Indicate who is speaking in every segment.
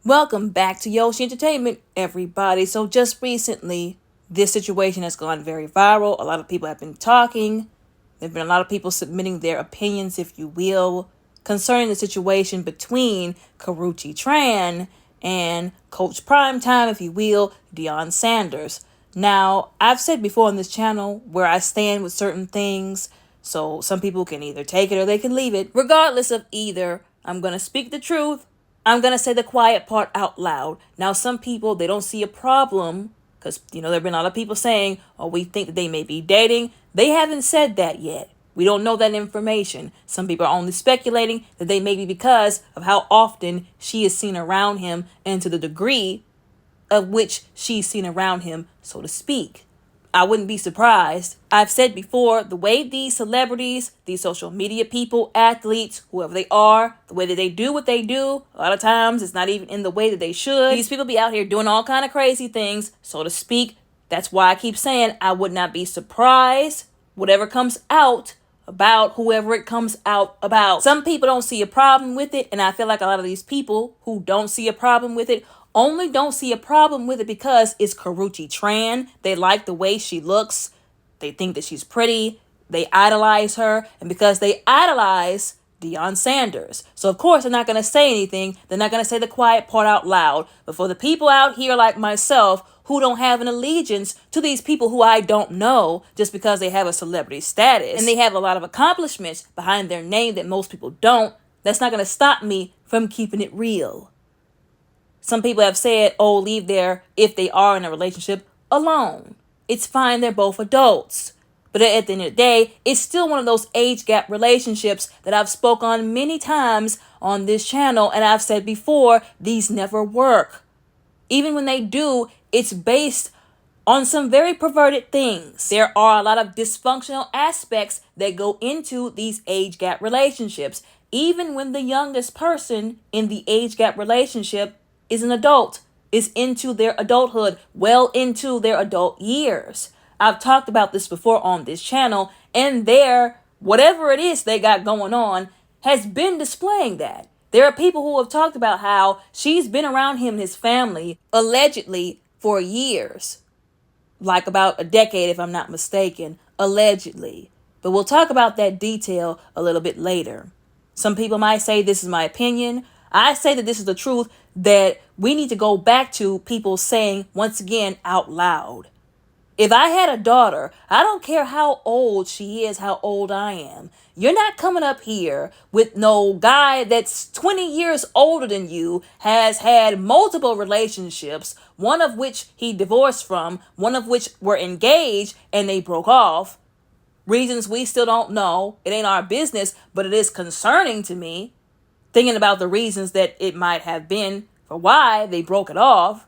Speaker 1: Welcome back to Yoshi Entertainment, everybody. So just recently, this situation has gone very viral. A lot of people have been talking. There have been a lot of people submitting their opinions, if you will, concerning the situation between Karrueche Tran and Coach Primetime, if you will, Deion Sanders. Now, I've said before on this channel where I stand with certain things, so some people can either take it or they can leave it. Regardless of either, I'm going to speak the truth. I'm going to say the quiet part out loud. Now, some people, they don't see a problem because, there have been a lot of people saying, oh, we think that they may be dating. They haven't said that yet. We don't know that information. Some people are only speculating that they may be because of how often she is seen around him and to the degree of which she's seen around him, so to speak. I wouldn't be surprised. I've said before, the way these celebrities, these social media people, athletes, whoever they are, the way that they do what they do, a lot of times it's not even in the way that they should. These people be out here doing all kind of crazy things, so to speak. That's why I keep saying I would not be surprised whatever comes out about whoever it comes out about. Some people don't see a problem with it, and I feel like a lot of these people who don't see a problem with it only don't see a problem with it because it's Karrueche Tran. They like the way she looks. They think that she's pretty. They idolize her. And because they idolize Deion Sanders. So, of course, they're not going to say anything. They're not going to say the quiet part out loud. But for the people out here like myself who don't have an allegiance to these people who I don't know just because they have a celebrity status and they have a lot of accomplishments behind their name that most people don't, that's not going to stop me from keeping it real. Some people have said, oh, leave their, if they are in a relationship, alone. It's fine, they're both adults. But at the end of the day, it's still one of those age gap relationships that I've spoke on many times on this channel. And I've said before, these never work. Even when they do, it's based on some very perverted things. There are a lot of dysfunctional aspects that go into these age gap relationships. Even when the youngest person in the age gap relationship is an adult, is into their adulthood, well into their adult years. I've talked about this before on this channel, and whatever it is they got going on has been displaying that. There are people who have talked about how she's been around him and his family, allegedly, for years. Like about a decade, if I'm not mistaken, allegedly. But we'll talk about that detail a little bit later. Some people might say this is my opinion. I say that this is the truth that we need to go back to people saying, once again, out loud. If I had a daughter, I don't care how old she is, how old I am. You're not coming up here with no guy that's 20 years older than you, has had multiple relationships, one of which he divorced from, one of which were engaged and they broke off. Reasons we still don't know. It ain't our business, but it is concerning to me. Thinking about the reasons that it might have been for why they broke it off.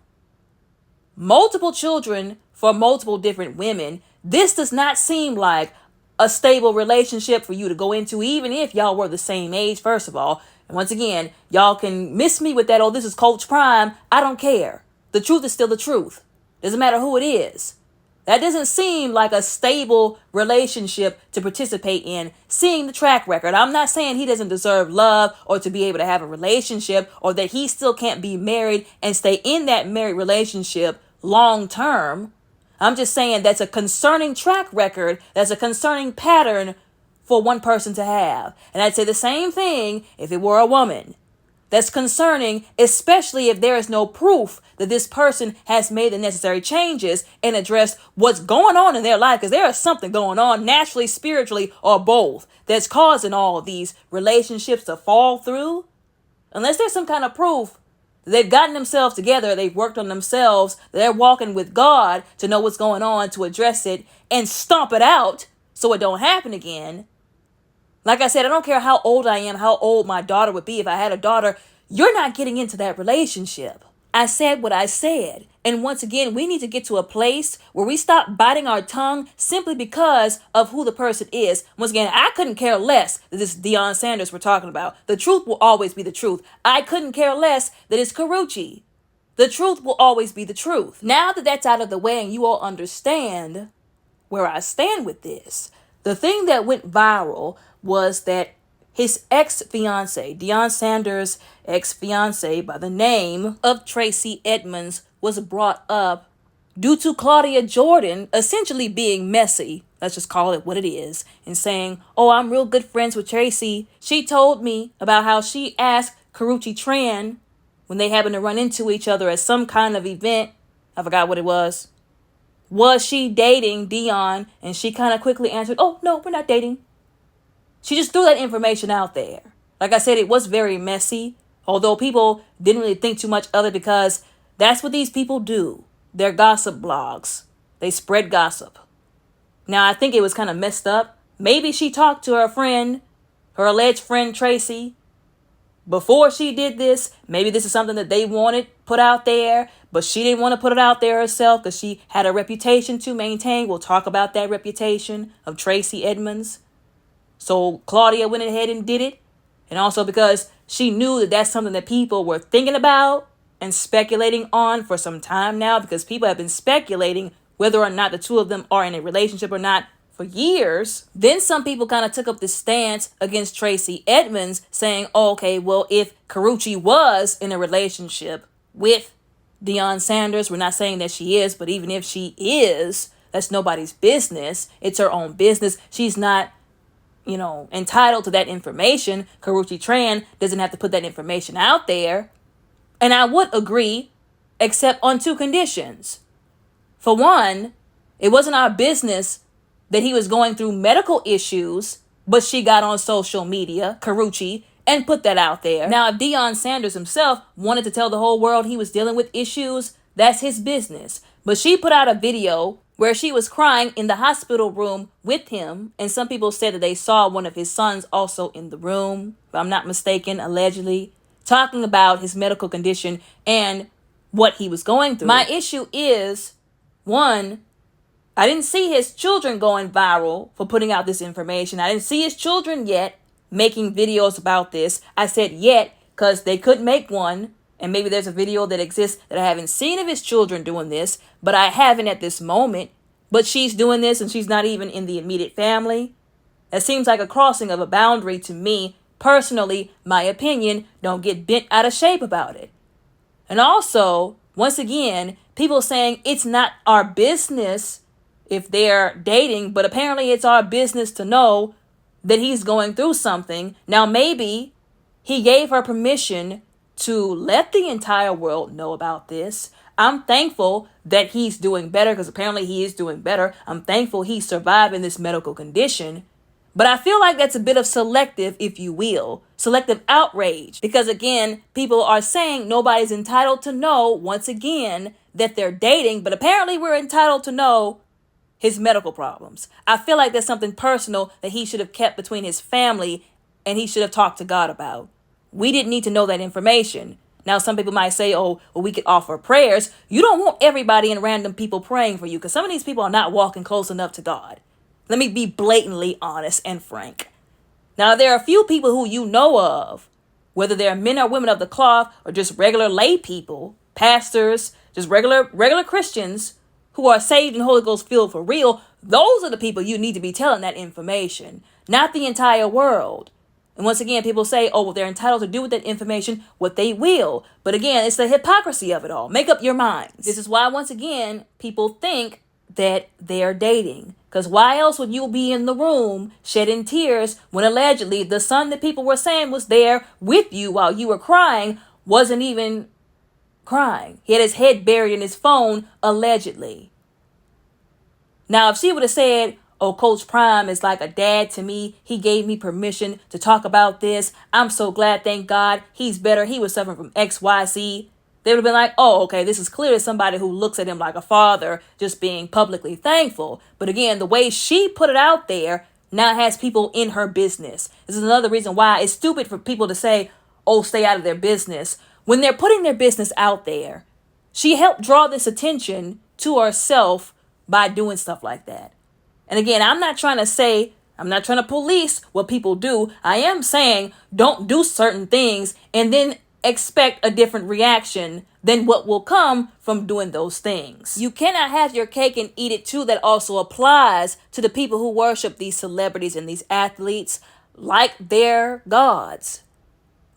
Speaker 1: Multiple children for multiple different women. This does not seem like a stable relationship for you to go into, even if y'all were the same age, first of all. And once again, y'all can miss me with that, oh, this is Coach Prime. I don't care. The truth is still the truth. Doesn't matter who it is. That doesn't seem like a stable relationship to participate in, seeing the track record. I'm not saying he doesn't deserve love or to be able to have a relationship or that he still can't be married and stay in that married relationship long term. I'm just saying that's a concerning track record. That's a concerning pattern for one person to have. And I'd say the same thing if it were a woman. That's concerning, especially if there is no proof that this person has made the necessary changes and addressed what's going on in their life, because there is something going on naturally, spiritually, or both that's causing all these relationships to fall through. Unless there's some kind of proof that they've gotten themselves together, they've worked on themselves, they're walking with God to know what's going on, to address it and stomp it out so it don't happen again. Like I said, I don't care how old I am, how old my daughter would be. If I had a daughter, you're not getting into that relationship. I said what I said. And once again, we need to get to a place where we stop biting our tongue simply because of who the person is. Once again, I couldn't care less that this Deion Sanders we're talking about. The truth will always be the truth. I couldn't care less that it's Karrueche. The truth will always be the truth. Now that that's out of the way and you all understand where I stand with this, the thing that went viral was that his ex-fiance, Deion Sanders' ex-fiance by the name of Tracey Edmonds, was brought up due to Claudia Jordan essentially being messy, let's just call it what it is, and saying, oh, I'm real good friends with Tracey. She told me about how she asked Karrueche Tran when they happened to run into each other at some kind of event. I forgot what it was. Was she dating Deon? And she kind of quickly answered, oh, no, we're not dating. She just threw that information out there. Like I said, it was very messy, although people didn't really think too much of it because that's what these people do. They're gossip blogs. They spread gossip. Now, I think it was kind of messed up. Maybe she talked to her friend, her alleged friend Tracey, before she did this. Maybe this is something that they wanted put out there, but she didn't want to put it out there herself because she had a reputation to maintain. We'll talk about that reputation of Tracey Edmonds. So Claudia went ahead and did it. And also because she knew that that's something that people were thinking about and speculating on for some time now, because people have been speculating whether or not the two of them are in a relationship or not for years. Then some people kind of took up this stance against Tracey Edmonds saying, oh, okay, well, if Karrueche was in a relationship with Deion Sanders, we're not saying that she is, but even if she is, that's nobody's business. It's her own business. She's not, entitled to that information. Karrueche Tran doesn't have to put that information out there. And I would agree, except on two conditions. For one, it wasn't our business that he was going through medical issues, but she got on social media, Karrueche, and put that out there. Now, if Deion Sanders himself wanted to tell the whole world he was dealing with issues, that's his business. But she put out a video where she was crying in the hospital room with him, and some people said that they saw one of his sons also in the room, if I'm not mistaken, allegedly, talking about his medical condition and what he was going through. My issue is, one, I didn't see his children going viral for putting out this information. I didn't see his children yet making videos about this. I said yet because they could make one, and maybe there's a video that exists that I haven't seen of his children doing this, but I haven't at this moment. But she's doing this and she's not even in the immediate family. That seems like a crossing of a boundary to me. Personally, my opinion, don't get bent out of shape about it. And also, once again, people saying it's not our business if they're dating, but apparently it's our business to know that he's going through something. Now, maybe he gave her permission to let the entire world know about this. I'm thankful that he's doing better because apparently he is doing better. I'm thankful he's surviving this medical condition. But I feel like that's a bit of selective, if you will, selective outrage. Because again, people are saying nobody's entitled to know, once again, that they're dating. But apparently we're entitled to know his medical problems. I feel like that's something personal that he should have kept between his family and he should have talked to God about. We didn't need to know that information. Now, some people might say, oh, well, we could offer prayers. You don't want everybody and random people praying for you because some of these people are not walking close enough to God. Let me be blatantly honest and frank. Now, there are a few people who you know of, whether they're men or women of the cloth or just regular lay people, pastors, just regular Christians who are saved and Holy Ghost filled for real. Those are the people you need to be telling that information, not the entire world. And once again, people say, oh, well, they're entitled to do with that information what they will. But again, it's the hypocrisy of it all. Make up your minds. This is why, once again, people think that they're dating. Because why else would you be in the room shedding tears when allegedly the son that people were saying was there with you while you were crying wasn't even crying? He had his head buried in his phone, allegedly. Now, if she would have said, oh, Coach Prime is like a dad to me. He gave me permission to talk about this. I'm so glad, thank God. He's better. He was suffering from XYZ. They would have been like, oh, okay, this is clearly somebody who looks at him like a father, just being publicly thankful. But again, the way she put it out there now has people in her business. This is another reason why it's stupid for people to say, oh, stay out of their business. When they're putting their business out there, she helped draw this attention to herself by doing stuff like that. And again, I'm not trying to police what people do. I am saying don't do certain things and then expect a different reaction than what will come from doing those things. You cannot have your cake and eat it too. That also applies to the people who worship these celebrities and these athletes like their gods.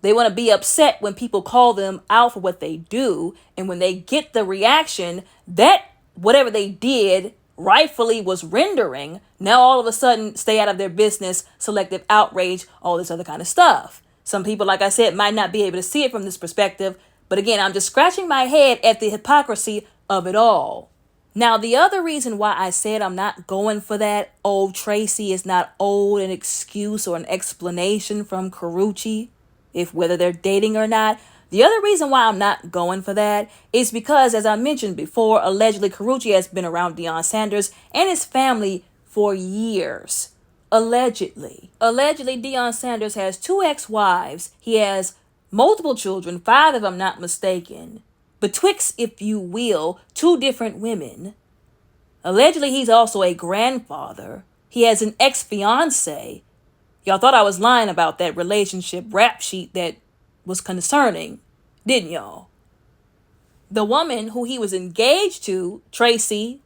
Speaker 1: They want to be upset when people call them out for what they do. And when they get the reaction that whatever they did rightfully was rendering, now all of a sudden stay out of their business, selective outrage, all this other kind of stuff. Some people, like I said, might not be able to see it from this perspective. But again, I'm just scratching my head at the hypocrisy of it all. Now, the other reason why I said I'm not going for that old Tracey is not owed an excuse or an explanation from Karrueche, if whether they're dating or not. The other reason why I'm not going for that is because, as I mentioned before, allegedly Karrueche has been around Deion Sanders and his family for years. Allegedly. Allegedly, Deion Sanders has 2 ex-wives. He has multiple children, 5 if I'm not mistaken. Betwixt, if you will, 2 different women. Allegedly, he's also a grandfather. He has an ex-fiance. Y'all thought I was lying about that relationship rap sheet that was concerning, didn't y'all? The woman who he was engaged to, Tracey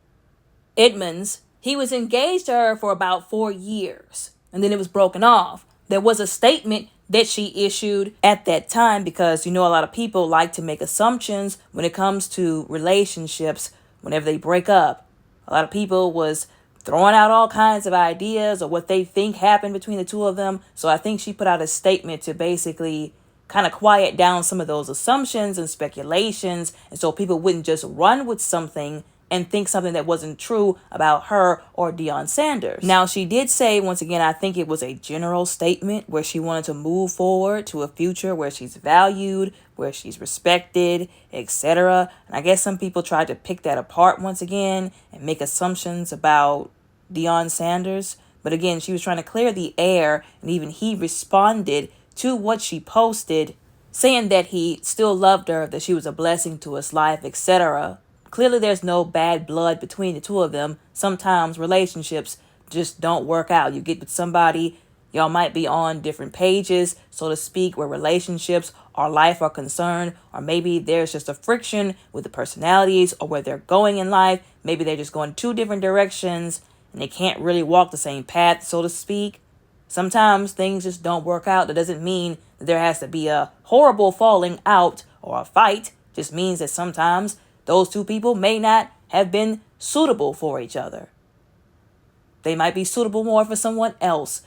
Speaker 1: Edmonds, he was engaged to her for about 4 years, and then it was broken off. There was a statement that she issued at that time because, a lot of people like to make assumptions when it comes to relationships whenever they break up. A lot of people was throwing out all kinds of ideas or what they think happened between the 2 of them. So I think she put out a statement to basically kind of quiet down some of those assumptions and speculations, and so people wouldn't just run with something and think something that wasn't true about her or Deion Sanders. Now, she did say, once again, I think it was a general statement where she wanted to move forward to a future where she's valued, where she's respected, etc. And I guess some people tried to pick that apart once again and make assumptions about Deion Sanders. But again, she was trying to clear the air, and even he responded to what she posted, saying that he still loved her, that she was a blessing to his life, etc. Clearly, there's no bad blood between the 2 of them. Sometimes relationships just don't work out. You get with somebody, y'all might be on different pages, so to speak, where relationships or life are concerned, or maybe there's just a friction with the personalities or where they're going in life. Maybe they're just going 2 different directions and they can't really walk the same path, so to speak. Sometimes things just don't work out. That doesn't mean that there has to be a horrible falling out or a fight. It just means that sometimes those 2 people may not have been suitable for each other. They might be suitable more for someone else.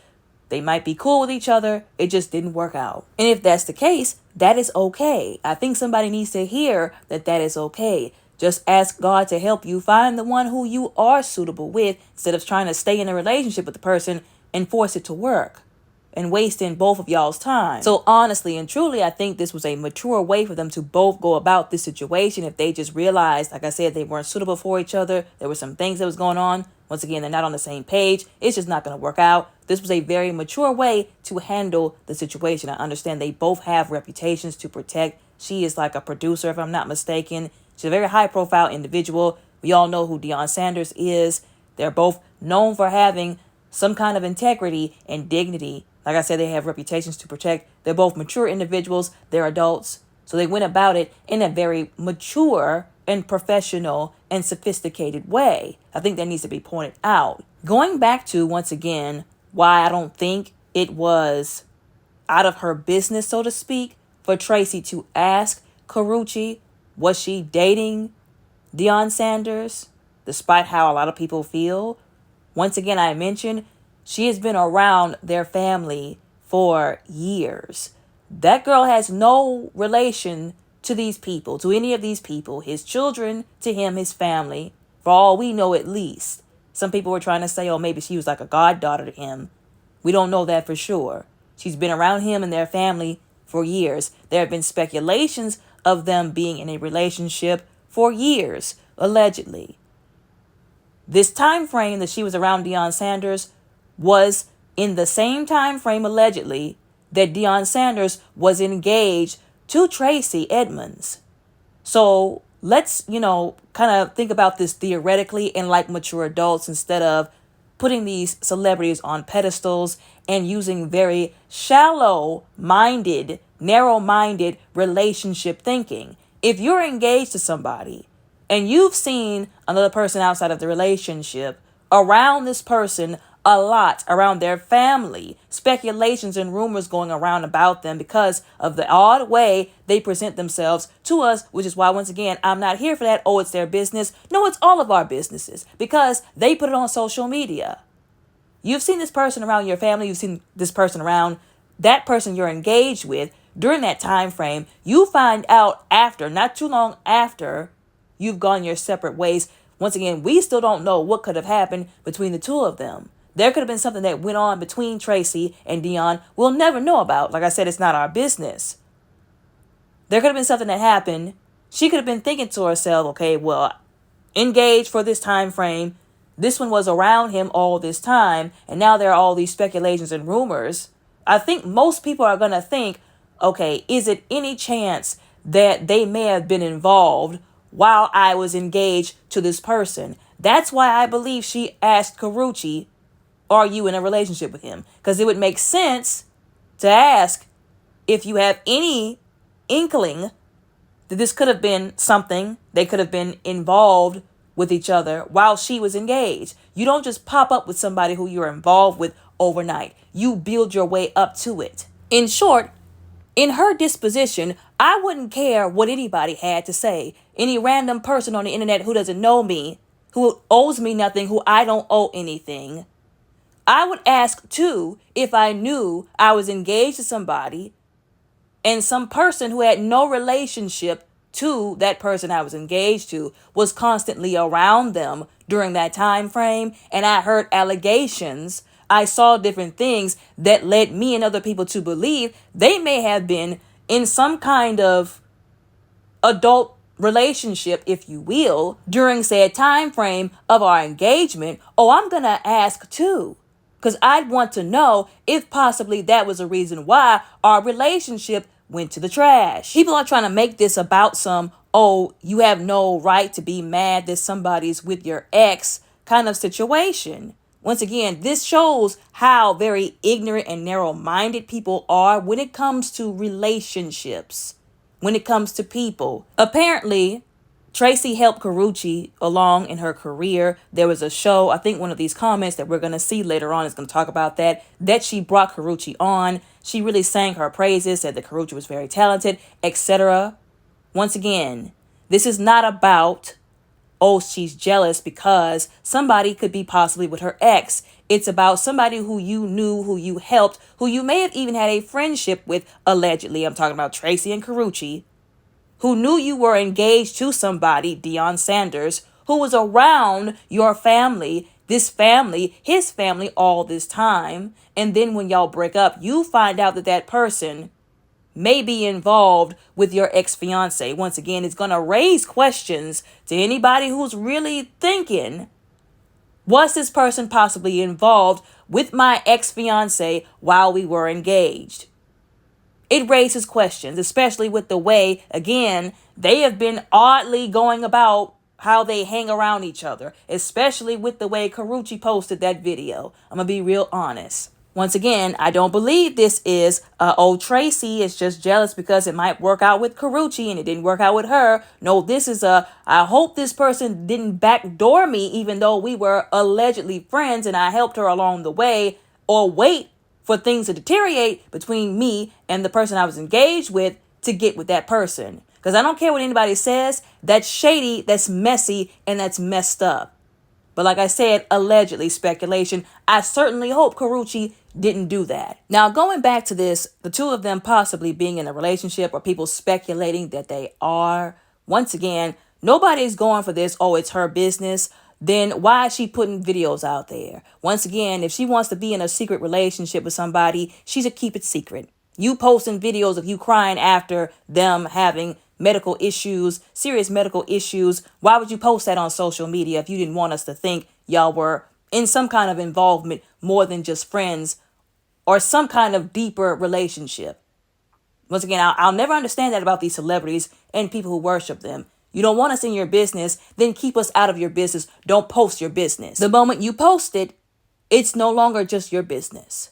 Speaker 1: They might be cool with each other. It just didn't work out. And if that's the case, that is okay. I think somebody needs to hear that that is okay. Just ask God to help you find the one who you are suitable with, instead of trying to stay in a relationship with the person and force it to work and wasting both of y'all's time. So honestly and truly, I think this was a mature way for them to both go about this situation. If they just realized, like I said, they weren't suitable for each other, there were some things that was going on. Once again, they're not on the same page. It's just not going to work out. This was a very mature way to handle the situation. I understand they both have reputations to protect. She is like a producer, if I'm not mistaken. She's a very high profile individual. We all know who Deion Sanders is. They're both known for having some kind of integrity and dignity. Like I said, they have reputations to protect. They're both mature individuals. They're adults. So they went about it in a very mature and professional and sophisticated way. I think that needs to be pointed out. Going back to, once again, why I don't think it was out of her business, so to speak, for Tracey to ask Karrueche, was she dating Deion Sanders, despite how a lot of people feel. Once again, I mentioned she has been around their family for years. That girl has no relation to these people, to any of these people, his children, to him, his family, for all we know at least. Some people were trying to say, oh, maybe she was like a goddaughter to him. We don't know that for sure. She's been around him and their family for years. There have been speculations of them being in a relationship for years, allegedly. This time frame that she was around Deion Sanders was in the same time frame, allegedly, that Deion Sanders was engaged to Tracey Edmonds. So let's, kind of think about this theoretically and like mature adults, instead of putting these celebrities on pedestals and using very shallow-minded, narrow-minded relationship thinking. If you're engaged to somebody and you've seen another person outside of the relationship around this person a lot around their family, speculations and rumors going around about them because of the odd way they present themselves to us, which is why, once again, I'm not here for that. Oh, it's their business. No, it's all of our businesses because they put it on social media. You've seen this person around your family. You've seen this person around that person you're engaged with during that time frame. You find out after, not too long after you've gone your separate ways. Once again, we still don't know what could have happened between the two of them. There could have been something that went on between Tracey and Deon we'll never know about. Like I said, it's not our business. There could have been something that happened. She could have been thinking to herself, okay, well, engaged for this time frame. This one was around him all this time. And now there are all these speculations and rumors. I think most people are going to think, okay, is it any chance that they may have been involved while I was engaged to this person? That's why I believe she asked Karrueche, are you in a relationship with him? Because it would make sense to ask if you have any inkling that this could have been something. They could have been involved with each other while she was engaged. You don't just pop up with somebody who you're involved with overnight. You build your way up to it. In short, in her disposition, I wouldn't care what anybody had to say. Any random person on the internet who doesn't know me, who owes me nothing, who I don't owe anything. I would ask too if I knew I was engaged to somebody and some person who had no relationship to that person I was engaged to was constantly around them during that time frame, and I heard allegations. I saw different things that led me and other people to believe they may have been in some kind of adult relationship, if you will, during said time frame of our engagement. Oh, I'm going to ask too, because I'd want to know if possibly that was a reason why our relationship went to the trash. People are trying to make this about some, oh, you have no right to be mad that somebody's with your ex kind of situation. Once again, this shows how very ignorant and narrow-minded people are when it comes to relationships, when it comes to people. Apparently, Tracey helped Karrueche along in her career. There was a show, I think one of these comments that we're going to see later on is going to talk about that she brought Karrueche on. She really sang her praises, said that Karrueche was very talented, etc. Once again, this is not about, oh, she's jealous because somebody could be possibly with her ex. It's about somebody who you knew, who you helped, who you may have even had a friendship with, allegedly. I'm talking about Tracey and Karrueche, who knew you were engaged to somebody, Deion Sanders, who was around your family, this family, his family, all this time. And then when y'all break up, you find out that that person may be involved with your ex-fiance. Once again, it's going to raise questions to anybody who's really thinking, was this person possibly involved with my ex-fiance while we were engaged? It raises questions, especially with the way, again, they have been oddly going about how they hang around each other, especially with the way Karrueche posted that video. I'm going to be real honest. Once again, I don't believe this is, Tracey is just jealous because it might work out with Karrueche and it didn't work out with her. No, this is I hope this person didn't backdoor me even though we were allegedly friends and I helped her along the way, or wait for things to deteriorate between me and the person I was engaged with to get with that person. Because I don't care what anybody says, that's shady, that's messy, and that's messed up. But like I said, allegedly, speculation. I certainly hope Karrueche didn't do that. Now, going back to this, the two of them possibly being in a relationship or people speculating that they are, once again, nobody's going for this, oh, it's her business. Then why is she putting videos out there? Once again, if she wants to be in a secret relationship with somebody, she should keep it secret. You posting videos of you crying after them having medical issues, serious medical issues. Why would you post that on social media if you didn't want us to think y'all were in some kind of involvement more than just friends or some kind of deeper relationship? Once again, I'll never understand that about these celebrities and people who worship them. You don't want us in your business, then keep us out of your business. Don't post your business. The moment you post it, it's no longer just your business.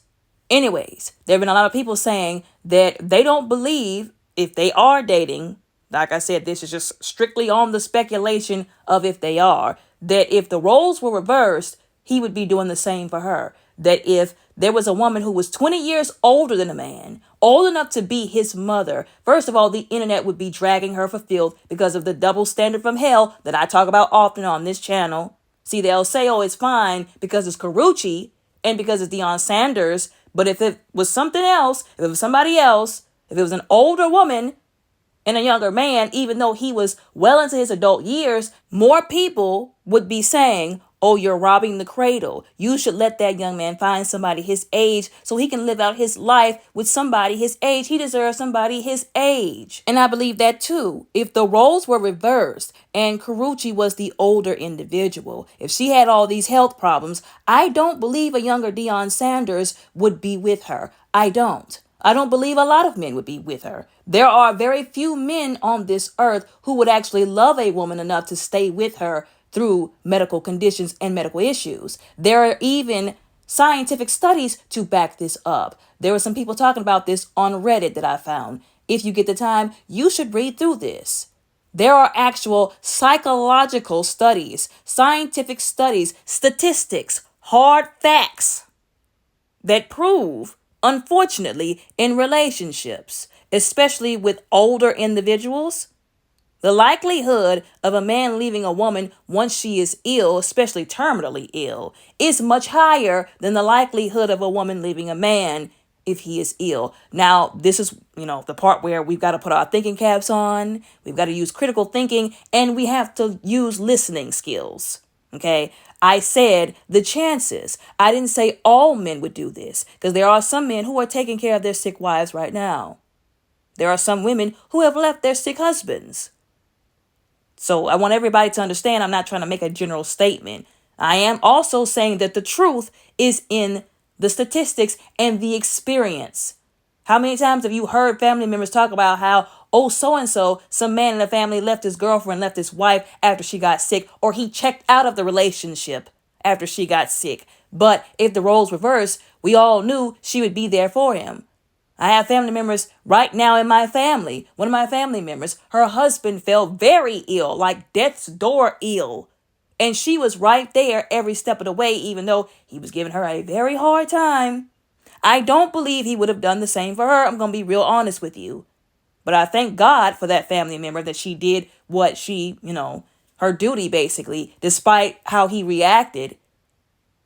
Speaker 1: Anyways, there have been a lot of people saying that they don't believe if they are dating. Like I said, this is just strictly on the speculation of if they are, that if the roles were reversed, he would be doing the same for her. that if there was a woman who was 20 years older than a man, old enough to be his mother, first of all, the internet would be dragging her for filth because of the double standard from hell that I talk about often on this channel. See, they'll say, oh, it's fine because it's Karrueche and because it's Deion Sanders. But if it was something else, if it was somebody else, if it was an older woman and a younger man, even though he was well into his adult years, more people would be saying, oh, you're robbing the cradle. You should let that young man find somebody his age so he can live out his life with somebody his age. He deserves somebody his age. And I believe that too. If the roles were reversed and Karrueche was the older individual, if she had all these health problems, I don't believe a younger Deion Sanders would be with her. I don't believe a lot of men would be with her. There are very few men on this earth who would actually love a woman enough to stay with her through medical conditions and medical issues. There are even scientific studies to back this up. There were some people talking about this on Reddit that I found. If you get the time, you should read through this. There are actual psychological studies, scientific studies, statistics, hard facts that prove, unfortunately, in relationships, especially with older individuals, the likelihood of a man leaving a woman once she is ill, especially terminally ill, is much higher than the likelihood of a woman leaving a man if he is ill. Now, this is, the part where we've got to put our thinking caps on. We've got to use critical thinking, and we have to use listening skills. Okay, I said the chances. I didn't say all men would do this, because there are some men who are taking care of their sick wives right now. There are some women who have left their sick husbands. So I want everybody to understand I'm not trying to make a general statement. I am also saying that the truth is in the statistics and the experience. How many times have you heard family members talk about how, oh, so-and-so, some man in the family left his girlfriend, left his wife after she got sick, or he checked out of the relationship after she got sick. But if the roles reversed, we all knew she would be there for him. I have family members right now in my family. One of my family members, her husband fell very ill, like death's door ill. And she was right there every step of the way, even though he was giving her a very hard time. I don't believe he would have done the same for her. I'm going to be real honest with you. But I thank God for that family member that she did what she, her duty basically, despite how he reacted.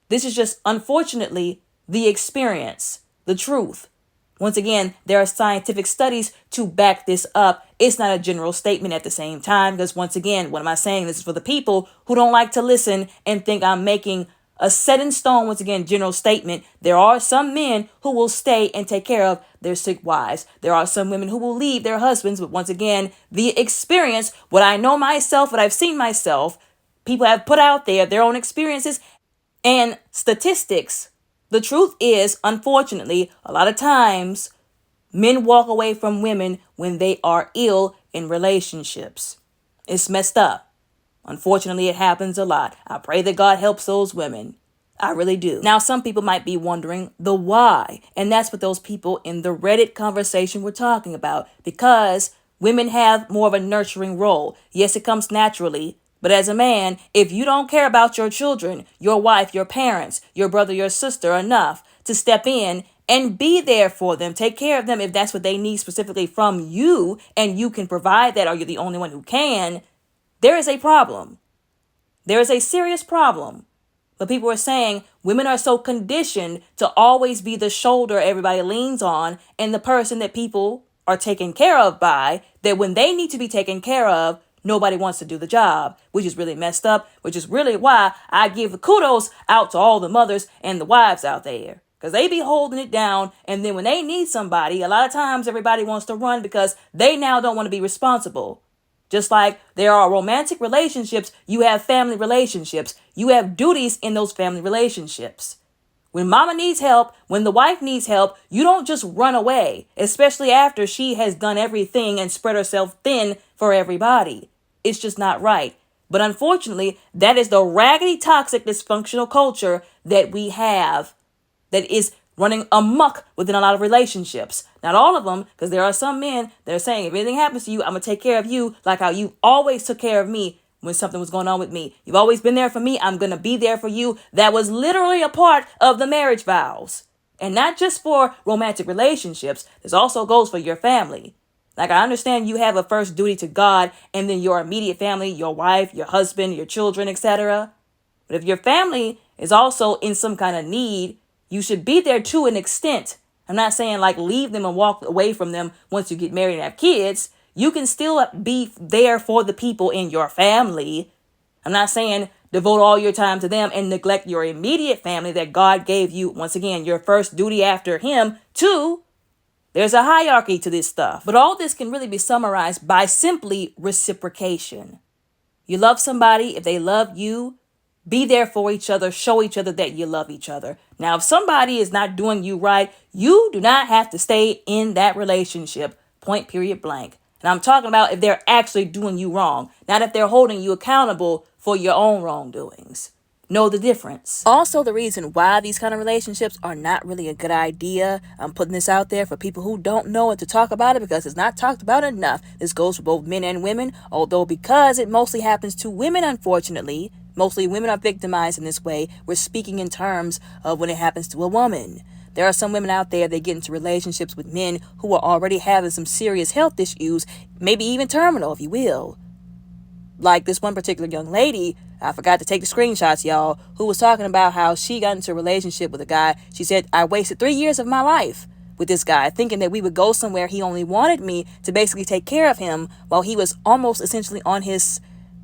Speaker 1: This is just, unfortunately, the experience, the truth. Once again, there are scientific studies to back this up. It's not a general statement at the same time, because once again, what am I saying? This is for the people who don't like to listen and think I'm making a set in stone, once again, general statement. There are some men who will stay and take care of their sick wives. There are some women who will leave their husbands. But once again, the experience, what I know myself, what I've seen myself, people have put out there, their own experiences and statistics. The truth is, unfortunately, a lot of times men walk away from women when they are ill in relationships. It's messed up. Unfortunately, it happens a lot. I pray that God helps those women. I really do. Now, some people might be wondering the why. And that's what those people in the Reddit conversation were talking about. Because women have more of a nurturing role. Yes, it comes naturally. But as a man, if you don't care about your children, your wife, your parents, your brother, your sister enough to step in and be there for them, take care of them if that's what they need specifically from you, and you can provide that, or you're the only one who can, there is a problem. There is a serious problem. But people are saying women are so conditioned to always be the shoulder everybody leans on and the person that people are taken care of by, that when they need to be taken care of, nobody wants to do the job, which is really messed up, which is really why I give the kudos out to all the mothers and the wives out there. Because they be holding it down, and then when they need somebody, a lot of times everybody wants to run because they now don't want to be responsible. Just like there are romantic relationships, you have family relationships. You have duties in those family relationships. When mama needs help, when the wife needs help, you don't just run away, especially after she has done everything and spread herself thin for everybody. It's just not right. But unfortunately, that is the raggedy, toxic, dysfunctional culture that we have that is running amok within a lot of relationships. Not all of them, because there are some men that are saying, if anything happens to you, I'm going to take care of you like how you always took care of me when something was going on with me. You've always been there for me. I'm going to be there for you. That was literally a part of the marriage vows. And not just for romantic relationships. This also goes for your family. Like, I understand you have a first duty to God and then your immediate family, your wife, your husband, your children, etc. But if your family is also in some kind of need, you should be there to an extent. I'm not saying like leave them and walk away from them once you get married and have kids. You can still be there for the people in your family. I'm not saying devote all your time to them and neglect your immediate family that God gave you, once again, your first duty after him, too. There's a hierarchy to this stuff. But all this can really be summarized by simply reciprocation. You love somebody, if they love you, be there for each other, show each other that you love each other. Now, if somebody is not doing you right, you do not have to stay in that relationship, point, period, blank. And I'm talking about if they're actually doing you wrong, not if they're holding you accountable for your own wrongdoings. Know the difference. Also, the reason why these kind of relationships are not really a good idea, I'm putting this out there for people who don't know and to talk about it because it's not talked about enough. This goes for both men and women, although because it mostly happens to women, unfortunately, mostly women are victimized in this way. We're speaking in terms of when it happens to a woman. There are some women out there that get into relationships with men who are already having some serious health issues, maybe even terminal, if you will. Like this one particular young lady, I forgot to take the screenshots, y'all, who was talking about how she got into a relationship with a guy. She said, I wasted 3 years of my life with this guy, thinking that we would go somewhere. He only wanted me to basically take care of him while he was almost essentially on his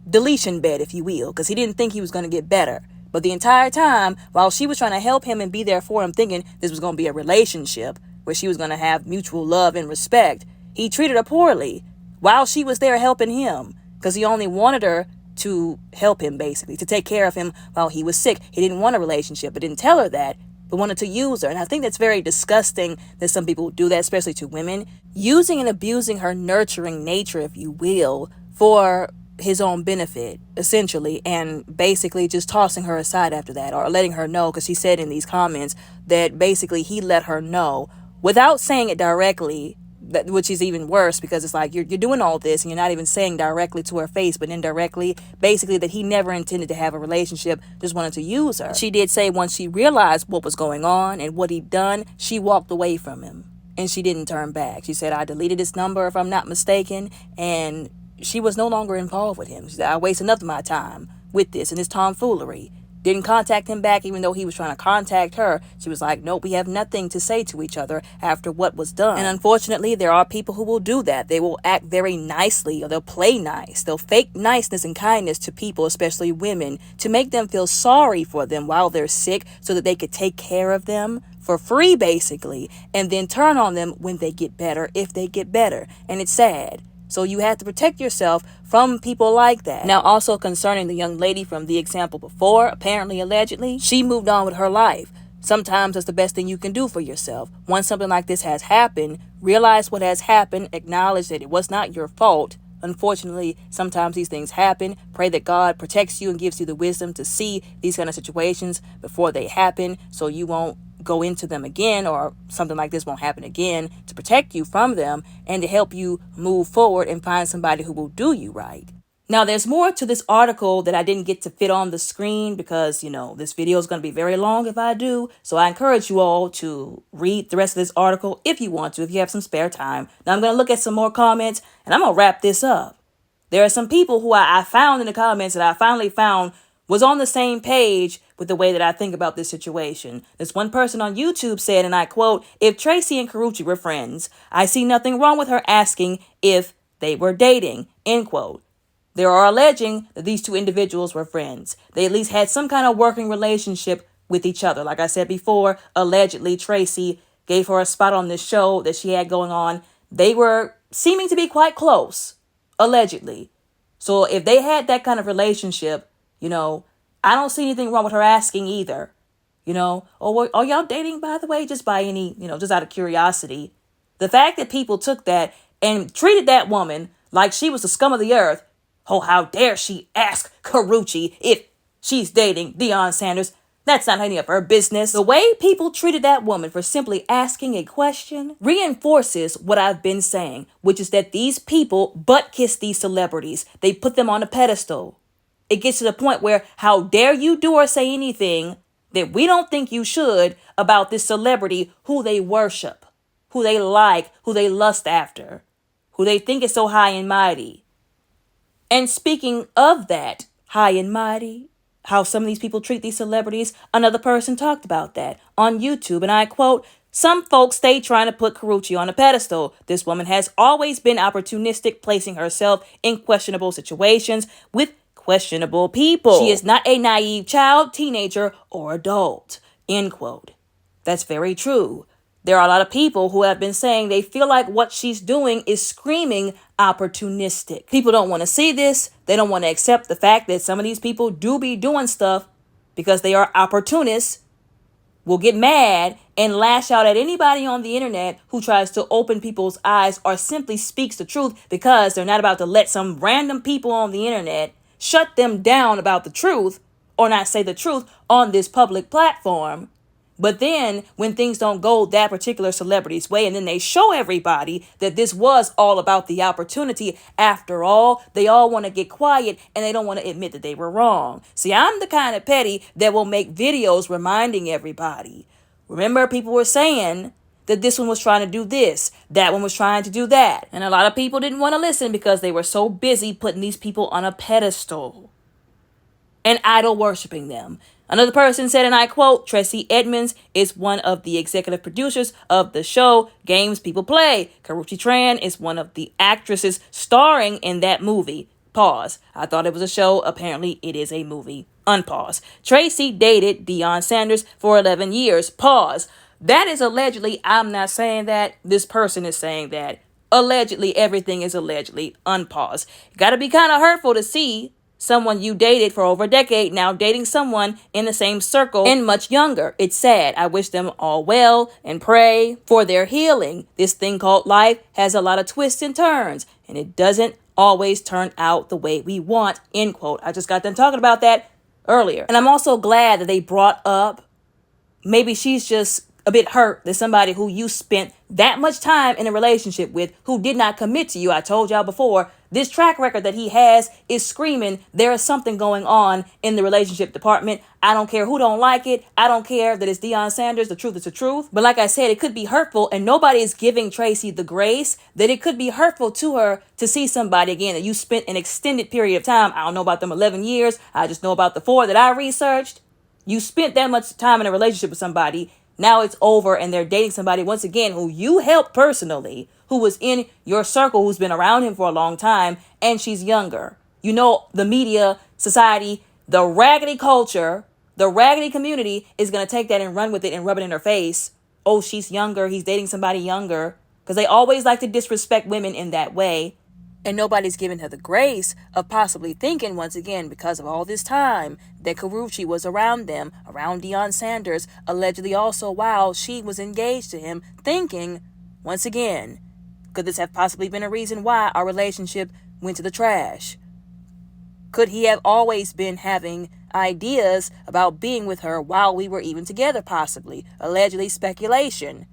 Speaker 1: deletion bed, if you will, because he didn't think he was going to get better. But the entire time, while she was trying to help him and be there for him, thinking this was going to be a relationship where she was going to have mutual love and respect, he treated her poorly while she was there helping him. Because he only wanted her to help him, basically, to take care of him while he was sick. He didn't want a relationship, but didn't tell her that, but wanted to use her. And I think that's very disgusting that some people do that, especially to women. Using and abusing her nurturing nature, if you will, for his own benefit, essentially, and basically just tossing her aside after that, or letting her know, because she said in these comments that basically he let her know without saying it directly, which is even worse because it's like you're doing all this and you're not even saying directly to her face, but indirectly, basically that he never intended to have a relationship, just wanted to use her. She did say once she realized what was going on and what he'd done, she walked away from him and she didn't turn back. She said, I deleted his number, if I'm not mistaken, and she was no longer involved with him. She said, I wasted enough of my time with this and this tomfoolery. Didn't contact him back even though he was trying to contact her. She was like, nope, we have nothing to say to each other after what was done. And unfortunately, there are people who will do that. They will act very nicely, or they'll play nice. They'll fake niceness and kindness to people, especially women, to make them feel sorry for them while they're sick so that they could take care of them for free, basically, and then turn on them when they get better, if they get better. And it's sad. So you have to protect yourself from people like that. Now, also concerning the young lady from the example before, apparently, allegedly, she moved on with her life. Sometimes that's the best thing you can do for yourself. Once something like this has happened, realize what has happened, acknowledge that it was not your fault. Unfortunately, sometimes these things happen. Pray that God protects you and gives you the wisdom to see these kind of situations before they happen so you won't go into them again, or something like this won't happen again, to protect you from them and to help you move forward and find somebody who will do you right. Now, there's more to this article that I didn't get to fit on the screen because, this video is going to be very long if I do. So I encourage you all to read the rest of this article if you want to, if you have some spare time. Now, I'm going to look at some more comments and I'm going to wrap this up. There are some people who I found in the comments that I finally found was on the same page with the way that I think about this situation. This one person on YouTube said, and I quote, if Tracey and Karrueche were friends, I see nothing wrong with her asking if they were dating, end quote. They are alleging that these two individuals were friends. They at least had some kind of working relationship with each other. Like I said before, allegedly Tracey gave her a spot on this show that she had going on. They were seeming to be quite close, allegedly. So if they had that kind of relationship, I don't see anything wrong with her asking either. Oh, are y'all dating, by the way? Just by any, just out of curiosity. The fact that people took that and treated that woman like she was the scum of the earth. Oh, how dare she ask Karrueche if she's dating Deion Sanders. That's not any of her business. The way people treated that woman for simply asking a question reinforces what I've been saying, which is that these people butt kiss these celebrities. They put them on a pedestal. it gets to the point where how dare you do or say anything that we don't think you should about this celebrity who they worship, who they like, who they lust after, who they think is so high and mighty. And speaking of that, high and mighty, how some of these people treat these celebrities, another person talked about that on YouTube, and I quote, "Some folks stay trying to put Karrueche on a pedestal. This woman has always been opportunistic, placing herself in questionable situations with questionable people. She is not a naive child, teenager, or adult." End quote. That's very true. There are a lot of people who have been saying they feel like what she's doing is screaming opportunistic. People don't want to see this. They don't want to accept the fact that some of these people do be doing stuff because they are opportunists, will get mad and lash out at anybody on the internet who tries to open people's eyes or simply speaks the truth, because they're not about to let some random people on the internet shut them down about the truth or not say the truth on this public platform. But then when things don't go that particular celebrity's way, and then they show everybody that this was all about the opportunity after all, they all want to get quiet and they don't want to admit that they were wrong. See, I'm the kind of petty that will make videos reminding everybody. Remember, people were saying that this one was trying to do this, that one was trying to do that. And a lot of people didn't want to listen because they were so busy putting these people on a pedestal and idol worshiping them. Another person said, and I quote, "Tracey Edmonds is one of the executive producers of the show Games People Play. Karrueche Tran is one of the actresses starring in that movie." Pause. I thought it was a show. Apparently it is a movie. Unpause. Tracey dated Deion Sanders for 11 years. Pause. That is allegedly. I'm not saying that. This person is saying that. Allegedly, everything is allegedly. Unpause. Gotta be kind of hurtful to see someone you dated for over a decade now dating someone in the same circle and much younger. It's sad. I wish them all well and pray for their healing. This thing called life has a lot of twists and turns, and it doesn't always turn out the way we want. End quote. I just got done talking about that earlier. And I'm also glad that they brought up maybe she's just a bit hurt that somebody who you spent that much time in a relationship with, who did not commit to you. I told y'all before, this track record that he has is screaming there is something going on in the relationship department. I don't care who don't like it. I don't care that it's Deion Sanders. The truth is the truth. But like I said, it could be hurtful, and nobody is giving Tracey the grace that it could be hurtful to her to see somebody again that you spent an extended period of time. I don't know about them 11 years. I just know about the 4 that I researched. You spent that much time in a relationship with somebody. Now it's over and they're dating somebody once again who you helped personally, who was in your circle, who's been around him for a long time, and she's younger. You know, the media, society, the raggedy culture, the raggedy community is going to take that and run with it and rub it in her face. Oh, she's younger. He's dating somebody younger. Because they always like to disrespect women in that way. And nobody's giving her the grace of possibly thinking, once again, because of all this time, that Karrueche was around them, around Deion Sanders, allegedly also while she was engaged to him, thinking, once again, could this have possibly been a reason why our relationship went to the trash? Could he have always been having ideas about being with her while we were even together, possibly? Allegedly, speculation.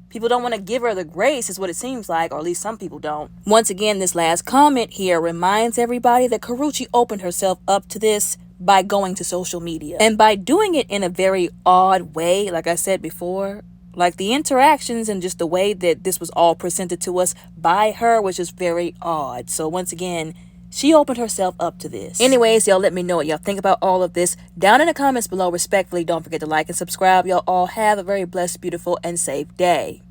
Speaker 1: People don't want to give her the grace, is what it seems like, or at least some people don't. Once again, this last comment here reminds everybody that Karrueche opened herself up to this by going to social media. And by doing it in a very odd way, like I said before, like the interactions and just the way that this was all presented to us by her was just very odd. So once again, she opened herself up to this. Anyways, y'all let me know what y'all think about all of this down in the comments below. Respectfully, don't forget to like and subscribe. Y'all all have a very blessed, beautiful, and safe day.